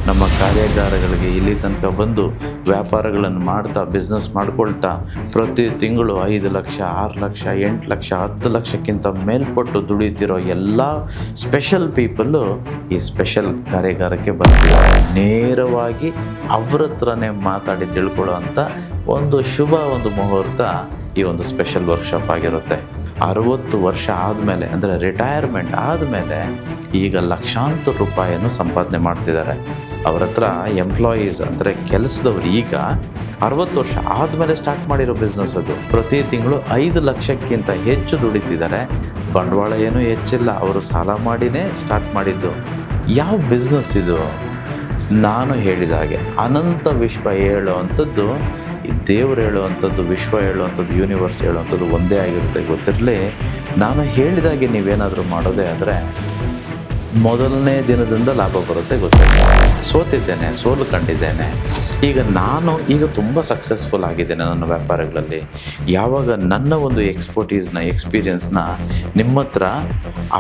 ನಮ್ಮ ಕಾರ್ಯಾಗಾರಗಳಿಗೆ ಇಲ್ಲಿ ತನಕ ಬಂದು ವ್ಯಾಪಾರಗಳನ್ನು ಮಾಡ್ತಾ ಬಿಸ್ನೆಸ್ ಮಾಡ್ಕೊಳ್ತಾ ಪ್ರತಿ ತಿಂಗಳು 5 ಲಕ್ಷ 6 ಲಕ್ಷ 8 ಲಕ್ಷ 10 ಲಕ್ಷಕ್ಕಿಂತ ಮೇಲ್ಪಟ್ಟು ದುಡಿತಿರೋ ಎಲ್ಲ ಸ್ಪೆಷಲ್ ಪೀಪಲ್ಲು ಈ ಸ್ಪೆಷಲ್ ಕಾರ್ಯಾಗಾರಕ್ಕೆ ಬರ್ತಿದ್ದಾರೆ. ನೇರವಾಗಿ ಅವ್ರ ಹತ್ರನೇ ಮಾತಾಡಿ ತಿಳ್ಕೊಳ್ಳೋ ಅಂಥ ಒಂದು ಮುಹೂರ್ತ ಈ ಒಂದು ಸ್ಪೆಷಲ್ ವರ್ಕ್ಶಾಪ್ ಆಗಿರುತ್ತೆ. 60 ವರ್ಷ ಆದಮೇಲೆ ಅಂದರೆ ರಿಟೈರ್ಮೆಂಟ್ ಆದಮೇಲೆ ಈಗ ಲಕ್ಷಾಂತರ ರೂಪಾಯಿಯನ್ನು ಸಂಪಾದನೆ ಮಾಡ್ತಿದ್ದಾರೆ. ಅವ್ರ ಹತ್ರ ಎಂಪ್ಲಾಯೀಸ್ ಅಂದರೆ ಕೆಲಸದವ್ರು ಈಗ 60 ವರ್ಷ ಆದಮೇಲೆ ಸ್ಟಾರ್ಟ್ ಮಾಡಿರೋ ಬಿಸ್ನೆಸ್ ಅದು. ಪ್ರತಿ ತಿಂಗಳು 5 ಲಕ್ಷಕ್ಕಿಂತ ಹೆಚ್ಚು ದುಡಿತಿದ್ದಾರೆ. ಬಂಡವಾಳ ಏನೂ ಹೆಚ್ಚಿಲ್ಲ, ಅವರು ಸಾಲ ಮಾಡಿನೇ ಸ್ಟಾರ್ಟ್ ಮಾಡಿದ್ದು. ಯಾವ ಬಿಸ್ನೆಸ್ ಇದು? ನಾನು ಹೇಳಿದ ಹಾಗೆ ಅನಂತ ವಿಶ್ವ ಹೇಳುವಂಥದ್ದು, ಈ ದೇವರು ಹೇಳುವಂಥದ್ದು, ವಿಶ್ವ ಹೇಳುವಂಥದ್ದು, ಯೂನಿವರ್ಸ್ ಹೇಳುವಂಥದ್ದು ಒಂದೇ ಆಗಿರುತ್ತೆ. ಗೊತ್ತಿರಲಿ, ನಾನು ಹೇಳಿದಾಗೆ ನೀವೇನಾದರೂ ಮಾಡೋದೇ ಆದರೆ ಮೊದಲನೇ ದಿನದಿಂದ ಲಾಭ ಬರುತ್ತೆ. ಗೊತ್ತಿಲ್ಲ, ಸೋತಿದ್ದೇನೆ, ಸೋಲು ಕಂಡಿದ್ದೇನೆ. ಈಗ ತುಂಬ ಸಕ್ಸಸ್ಫುಲ್ ಆಗಿದ್ದೇನೆ ನನ್ನ ವ್ಯಾಪಾರಗಳಲ್ಲಿ. ಯಾವಾಗ ನನ್ನ ಒಂದು ಎಕ್ಸ್ಪೀರಿಯನ್ಸ್ನ ನಿಮ್ಮ ಹತ್ರ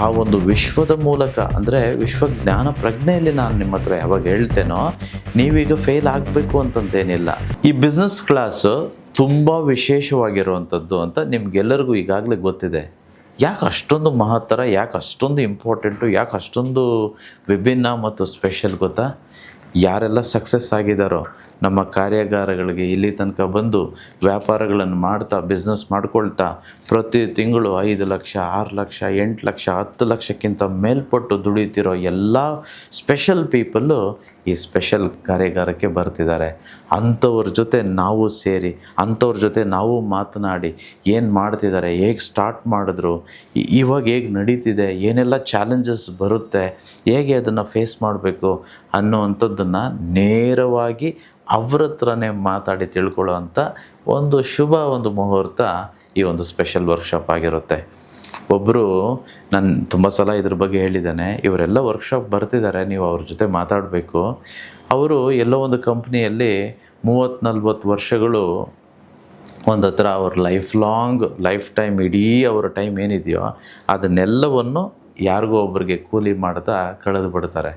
ಆ ಒಂದು ವಿಶ್ವದ ಮೂಲಕ ಅಂದರೆ ವಿಶ್ವಜ್ಞಾನ ಪ್ರಜ್ಞೆಯಲ್ಲಿ ನಾನು ನಿಮ್ಮ ಹತ್ರ ಯಾವಾಗ ಹೇಳ್ತೇನೋ, ನೀವೀಗ ಫೇಲ್ ಆಗಬೇಕು ಅಂತಂತೇನಿಲ್ಲ. ಈ ಬಿಸ್ನೆಸ್ ಕ್ಲಾಸು ತುಂಬ ವಿಶೇಷವಾಗಿರುವಂಥದ್ದು ಅಂತ ನಿಮಗೆಲ್ಲರಿಗೂ ಈಗಾಗಲೇ ಗೊತ್ತಿದೆ. ಯಾಕೆ ಅಷ್ಟೊಂದು ಮಹತ್ತರ, ಯಾಕೆ ಅಷ್ಟೊಂದು ಇಂಪಾರ್ಟೆಂಟು, ಯಾಕೆ ಅಷ್ಟೊಂದು ವಿಭಿನ್ನ ಮತ್ತು ಸ್ಪೆಷಲ್ ಗೊತ್ತಾ? ಯಾರೆಲ್ಲ ಸಕ್ಸಸ್ ಆಗಿದ್ದಾರೋ ನಮ್ಮ ಕಾರ್ಯಾಗಾರಗಳಿಗೆ ಇಲ್ಲಿ ತನಕ ಬಂದು ವ್ಯಾಪಾರಗಳನ್ನು ಮಾಡ್ತಾ ಬಿಸ್ನೆಸ್ ಮಾಡ್ಕೊಳ್ತಾ ಪ್ರತಿ ತಿಂಗಳು 5 ಲಕ್ಷ 6 ಲಕ್ಷ 8 ಲಕ್ಷ 10 ಲಕ್ಷಕ್ಕಿಂತ ಮೇಲ್ಪಟ್ಟು ದುಡಿತಿರೋ ಎಲ್ಲ ಸ್ಪೆಷಲ್ ಪೀಪಲ್ಲು ಈ ಸ್ಪೆಷಲ್ ಕಾರ್ಯಾಗಾರಕ್ಕೆ ಬರ್ತಿದ್ದಾರೆ. ಅಂಥವ್ರ ಜೊತೆ ನಾವು ಸೇರಿ, ಅಂಥವ್ರ ಜೊತೆ ನಾವು ಮಾತನಾಡಿ ಏನು ಮಾಡ್ತಿದ್ದಾರೆ, ಹೇಗೆ ಸ್ಟಾರ್ಟ್ ಮಾಡಿದ್ರು, ಇವಾಗ ಹೇಗೆ ನಡೀತಿದೆ, ಏನೆಲ್ಲ ಚಾಲೆಂಜಸ್ ಬರುತ್ತೆ, ಹೇಗೆ ಅದನ್ನು ಫೇಸ್ ಮಾಡಬೇಕು ಅನ್ನೋವಂಥದ್ದನ್ನು ನೇರವಾಗಿ ಅವ್ರ ಹತ್ರನೇ ಮಾತಾಡಿ ತಿಳ್ಕೊಳ್ಳೋ ಅಂಥ ಒಂದು ಮುಹೂರ್ತ ಈ ಒಂದು ಸ್ಪೆಷಲ್ ವರ್ಕ್ಶಾಪ್ ಆಗಿರುತ್ತೆ. ಒಬ್ಬರು, ನಾನು ತುಂಬ ಸಲ ಇದ್ರ ಬಗ್ಗೆ ಹೇಳಿದ್ದೇನೆ, ಇವರೆಲ್ಲ ವರ್ಕ್ಶಾಪ್ ಬರ್ತಿದ್ದಾರೆ, ನೀವು ಅವ್ರ ಜೊತೆ ಮಾತಾಡಬೇಕು. ಅವರು ಎಲ್ಲೋ ಒಂದು ಕಂಪ್ನಿಯಲ್ಲಿ 30-40 ವರ್ಷಗಳು ಒಂದು ಹತ್ರ ಅವ್ರ ಲೈಫ್ ಟೈಮ್ ಇಡೀ ಅವರ ಟೈಮ್ ಏನಿದೆಯೋ ಅದನ್ನೆಲ್ಲವನ್ನು ಯಾರಿಗೋ ಒಬ್ಬರಿಗೆ ಕೂಲಿ ಮಾಡ್ತಾ ಕಳೆದು ಬಿಡ್ತಾರೆ.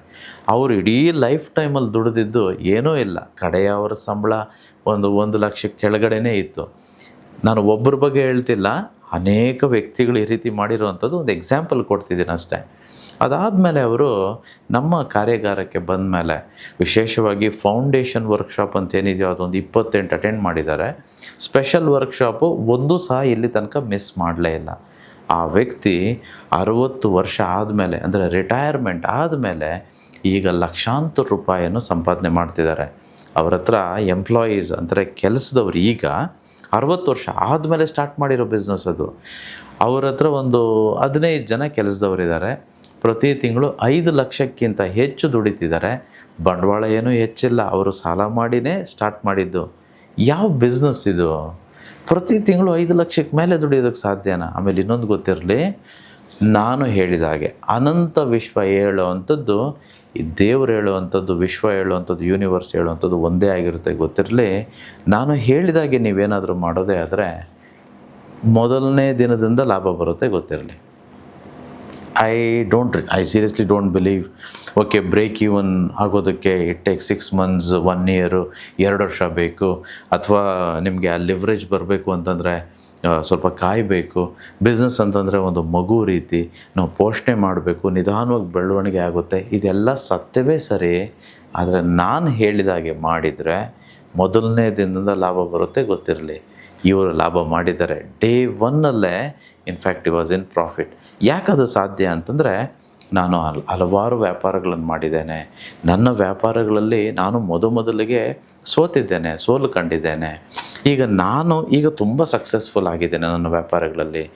ಅವರು ಇಡೀ ಲೈಫ್ ಟೈಮಲ್ಲಿ ದುಡಿದಿದ್ದು ಏನೂ ಇಲ್ಲ, ಕಡೆಯ ಅವರ ಸಂಬಳ 1 ಲಕ್ಷ ಕೆಳಗಡೆನೇ ಇತ್ತು. ನಾನು ಒಬ್ಬರ ಬಗ್ಗೆ ಹೇಳ್ತಿಲ್ಲ, ಅನೇಕ ವ್ಯಕ್ತಿಗಳು ಈ ರೀತಿ ಮಾಡಿರುವಂಥದ್ದು ಒಂದು ಎಕ್ಸಾಂಪಲ್ ಕೊಡ್ತಿದ್ದೀನಿ ಅಷ್ಟೇ. ಅದಾದಮೇಲೆ ಅವರು ನಮ್ಮ ಕಾರ್ಯಾಗಾರಕ್ಕೆ ಬಂದ ಮೇಲೆ ವಿಶೇಷವಾಗಿ ಫೌಂಡೇಶನ್ ವರ್ಕ್ಶಾಪ್ ಅಂತೇನಿದೆಯೋ ಅದೊಂದು 28 ಅಟೆಂಡ್ ಮಾಡಿದ್ದಾರೆ. ಸ್ಪೆಷಲ್ ವರ್ಕ್ಶಾಪು ಒಂದು ಸಹ ಇಲ್ಲಿ ತನಕ ಮಿಸ್ ಮಾಡಲೇ ಇಲ್ಲ. ಆ ವ್ಯಕ್ತಿ 60 ವರ್ಷ ಆದಮೇಲೆ ಅಂದರೆ ರಿಟೈರ್ಮೆಂಟ್ ಆದಮೇಲೆ ಈಗ ಲಕ್ಷಾಂತರ ರೂಪಾಯಿಯನ್ನು ಸಂಪಾದನೆ ಮಾಡ್ತಿದ್ದಾರೆ. ಅವ್ರ ಹತ್ರ ಎಂಪ್ಲಾಯೀಸ್ ಅಂದರೆ ಕೆಲಸದವ್ರು ಈಗ 60 ವರ್ಷ ಆದಮೇಲೆ ಸ್ಟಾರ್ಟ್ ಮಾಡಿರೋ ಬಿಸ್ನೆಸ್ ಅದು. ಅವ್ರ ಹತ್ರ ಒಂದು 15 ಜನ ಕೆಲಸದವರಿದ್ದಾರೆ. ಪ್ರತಿ ತಿಂಗಳು 5 ಲಕ್ಷಕ್ಕಿಂತ ಹೆಚ್ಚು ದುಡಿತಿದ್ದಾರೆ. ಬಂಡವಾಳ ಏನೂ ಹೆಚ್ಚಿಲ್ಲ, ಅವರು ಸಾಲ ಮಾಡಿನೇ ಸ್ಟಾರ್ಟ್ ಮಾಡಿದ್ದು. ಯಾವ ಬಿಸ್ನೆಸ್ ಇದು? ಪ್ರತಿ ತಿಂಗಳು 5 ಲಕ್ಷಕ್ಕೆ ಮೇಲೆ ದುಡಿಯೋದಕ್ಕೆ ಸಾಧ್ಯನಾ? ಆಮೇಲೆ ಇನ್ನೊಂದು ಗೊತ್ತಿರಲಿ, ನಾನು ಹೇಳಿದ ಹಾಗೆ ಅನಂತ ವಿಶ್ವ ಹೇಳುವಂಥದ್ದು, ಈ ದೇವರು ಹೇಳುವಂಥದ್ದು, ವಿಶ್ವ ಹೇಳುವಂಥದ್ದು, ಯೂನಿವರ್ಸ್ ಹೇಳುವಂಥದ್ದು ಒಂದೇ ಆಗಿರುತ್ತೆ. ಗೊತ್ತಿರಲಿ, ನಾನು ಹೇಳಿದಾಗೆ ನೀವೇನಾದರೂ ಮಾಡೋದೇ ಆದರೆ ಮೊದಲನೇ ದಿನದಿಂದ ಲಾಭ ಬರುತ್ತೆ. ಗೊತ್ತಿರಲಿ, I seriously don't believe okay break even ಆಗೋದಕ್ಕೆ ಇಟ್ ಟೇಕ್ 6 months 1 year 2 ವರ್ಷ ಬೇಕು, ಅಥವಾ ನಿಮಗೆ ಆ ಲಿವ್ರೇಜ್ ಬರಬೇಕು ಅಂತಂದರೆ ಸ್ವಲ್ಪ ಕಾಯಬೇಕು. ಬಿಸ್ನೆಸ್ ಅಂತಂದರೆ ಒಂದು ಮಗು ರೀತಿ ನಾವು ಪೋಷಣೆ ಮಾಡಬೇಕು, ನಿಧಾನವಾಗಿ ಬೆಳವಣಿಗೆ ಆಗುತ್ತೆ. ಇದೆಲ್ಲ ಸತ್ಯವೇ ಸರಿ, ಆದರೆ ನಾನು ಹೇಳಿದಾಗೆ ಮಾಡಿದರೆ ಮೊದಲನೇ ದಿನದಿಂದ ಲಾಭ ಬರುತ್ತೆ. ಗೊತ್ತಿರಲಿ, ಇವರು ಲಾಭ ಮಾಡಿದ್ದಾರೆ. ಡೇ 1 ಇನ್ಫ್ಯಾಕ್ಟ್ ಈ ವಾಸ್ ಇನ್ ಪ್ರಾಫಿಟ್. ಯಾಕದು ಸಾಧ್ಯ ಅಂತಂದರೆ, ನಾನು ಹಲವಾರು ವ್ಯಾಪಾರಗಳನ್ನು ಮಾಡಿದ್ದೇನೆ. ನನ್ನ ವ್ಯಾಪಾರಗಳಲ್ಲಿ ನಾನು ಮೊದಲಿಗೆ ಸೋತಿದ್ದೇನೆ, ಸೋಲು ಕಂಡಿದ್ದೇನೆ. ಈಗ ತುಂಬ ಸಕ್ಸಸ್ಫುಲ್ ಆಗಿದ್ದೇನೆ ನನ್ನ ವ್ಯಾಪಾರಗಳಲ್ಲಿ.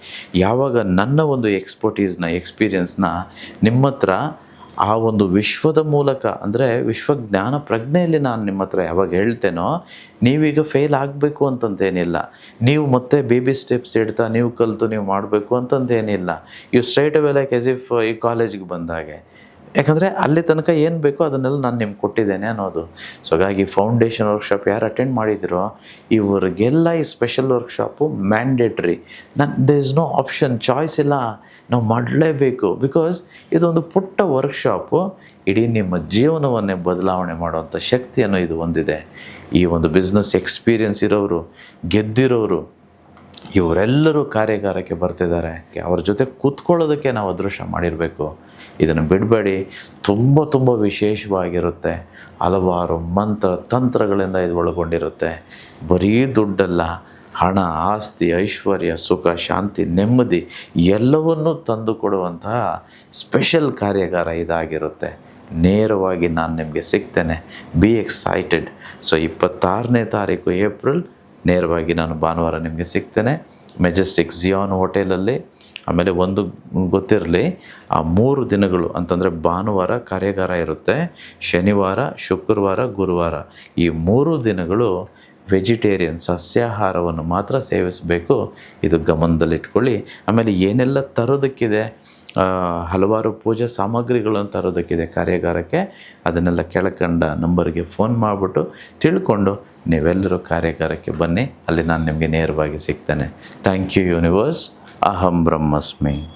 ಯಾವಾಗ ನನ್ನ ಒಂದು ಎಕ್ಸ್ಪೀರಿಯನ್ಸ್ನ ನಿಮ್ಮ ಹತ್ರ ಆ ಒಂದು ವಿಶ್ವದ ಮೂಲಕ ಅಂದರೆ ವಿಶ್ವಜ್ಞಾನ ಪ್ರಜ್ಞೆಯಲ್ಲಿ ನಾನು ನಿಮ್ಮ ಹತ್ರ ಯಾವಾಗ ಹೇಳ್ತೇನೋ, ನೀವೀಗ ಫೇಲ್ ಆಗಬೇಕು ಅಂತಂತೇನಿಲ್ಲ. ನೀವು ಮತ್ತೆ ಬೇಬಿ ಸ್ಟೆಪ್ಸ್ ಇಡ್ತಾ ನೀವು ಕಲಿತು ನೀವು ಮಾಡಬೇಕು ಅಂತಂತೇನಿಲ್ಲ. Straight away like as if ಈ ಕಾಲೇಜಿಗೆ ಬಂದಾಗೆ ಯಾಕಂದರೆ ಅಲ್ಲಿ ತನಕ ಏನು ಬೇಕೋ ಅದನ್ನೆಲ್ಲ ನಾನು ನಿಮ್ಗೆ ಕೊಟ್ಟಿದ್ದೇನೆ ಅನ್ನೋದು. ಸೊ ಹಾಗಾಗಿ ಫೌಂಡೇಶನ್ ವರ್ಕ್ಶಾಪ್ ಯಾರು ಅಟೆಂಡ್ ಮಾಡಿದಿರೋ ಇವರಿಗೆಲ್ಲ ಈ special workshop mandatory. There is no option, choice ಇಲ್ಲ, ನಾವು ಮಾಡಲೇಬೇಕು. ಬಿಕಾಸ್ ಇದೊಂದು ಪುಟ್ಟ ವರ್ಕ್ಶಾಪು ಇಡೀ ನಿಮ್ಮ ಜೀವನವನ್ನೇ ಬದಲಾವಣೆ ಮಾಡುವಂಥ ಶಕ್ತಿಯನ್ನು ಇದು ಹೊಂದಿದೆ. ಈ ಒಂದು ಬಿಸ್ನೆಸ್ ಎಕ್ಸ್ಪೀರಿಯನ್ಸ್ ಇರೋರು, ಗೆದ್ದಿರೋರು ಇವರೆಲ್ಲರೂ ಕಾರ್ಯಾಗಾರಕ್ಕೆ ಬರ್ತಿದ್ದಾರೆ. ಅವ್ರ ಜೊತೆ ಕೂತ್ಕೊಳ್ಳೋದಕ್ಕೆ ನಾವು ಅದೃಷ್ಟ ಮಾಡಿರಬೇಕು. ಇದನ್ನು ಬಿಡಬೇಡಿ. ತುಂಬ ವಿಶೇಷವಾಗಿರುತ್ತೆ. ಹಲವಾರು ಮಂತ್ರ ತಂತ್ರಗಳಿಂದ ಇದು ಒಳಗೊಂಡಿರುತ್ತೆ. ಬರೀ ದುಡ್ಡಲ್ಲ, ಹಣ, ಆಸ್ತಿ, ಐಶ್ವರ್ಯ, ಸುಖ, ಶಾಂತಿ, ನೆಮ್ಮದಿ ಎಲ್ಲವನ್ನೂ ತಂದು ಕೊಡುವಂತಹ ಸ್ಪೆಷಲ್ ಕಾರ್ಯಾಗಾರ ಇದಾಗಿರುತ್ತೆ. ನೇರವಾಗಿ ನಾನು ನಿಮಗೆ ಸಿಗ್ತೇನೆ. Be excited. ಸೊ 26ನೇ ತಾರೀಕು ಏಪ್ರಿಲ್ ನೇರವಾಗಿ ನಾನು ಭಾನುವಾರ ನಿಮಗೆ ಸಿಗ್ತೇನೆ ಮೆಜೆಸ್ಟಿಕ್ ಜಿಯಾನ್ ಹೋಟೆಲಲ್ಲಿ. ಆಮೇಲೆ ಒಂದು ಗೊತ್ತಿರಲಿ, ಆ 3 ದಿನಗಳು ಅಂತಂದರೆ ಭಾನುವಾರ ಕಾರ್ಯಾಗಾರ ಇರುತ್ತೆ, ಶನಿವಾರ, ಶುಕ್ರವಾರ, ಗುರುವಾರ ಈ 3 ದಿನಗಳು ವೆಜಿಟೇರಿಯನ್ ಸಸ್ಯಾಹಾರವನ್ನು ಮಾತ್ರ ಸೇವಿಸಬೇಕು. ಇದು ಗಮನದಲ್ಲಿಟ್ಕೊಳ್ಳಿ. ಆಮೇಲೆ ಏನೆಲ್ಲ ತರೋದಕ್ಕಿದೆ, ಹಲವಾರು ಪೂಜಾ ಸಾಮಗ್ರಿಗಳನ್ನು ತರೋದಕ್ಕಿದೆ ಕಾರ್ಯಾಗಾರಕ್ಕೆ. ಅದನ್ನೆಲ್ಲ ಕೆಳಕಂಡ ನಂಬರ್ಗೆ ಫೋನ್ ಮಾಡಿಬಿಟ್ಟು ತಿಳ್ಕೊಂಡು ನೀವೆಲ್ಲರೂ ಕಾರ್ಯಾಗಾರಕ್ಕೆ ಬನ್ನಿ. ಅಲ್ಲಿ ನಾನು ನಿಮಗೆ ನೇರವಾಗಿ ಸಿಗ್ತೇನೆ. Thank you universe. ಅಹಂ ಬ್ರಹ್ಮಸ್ಮಿ.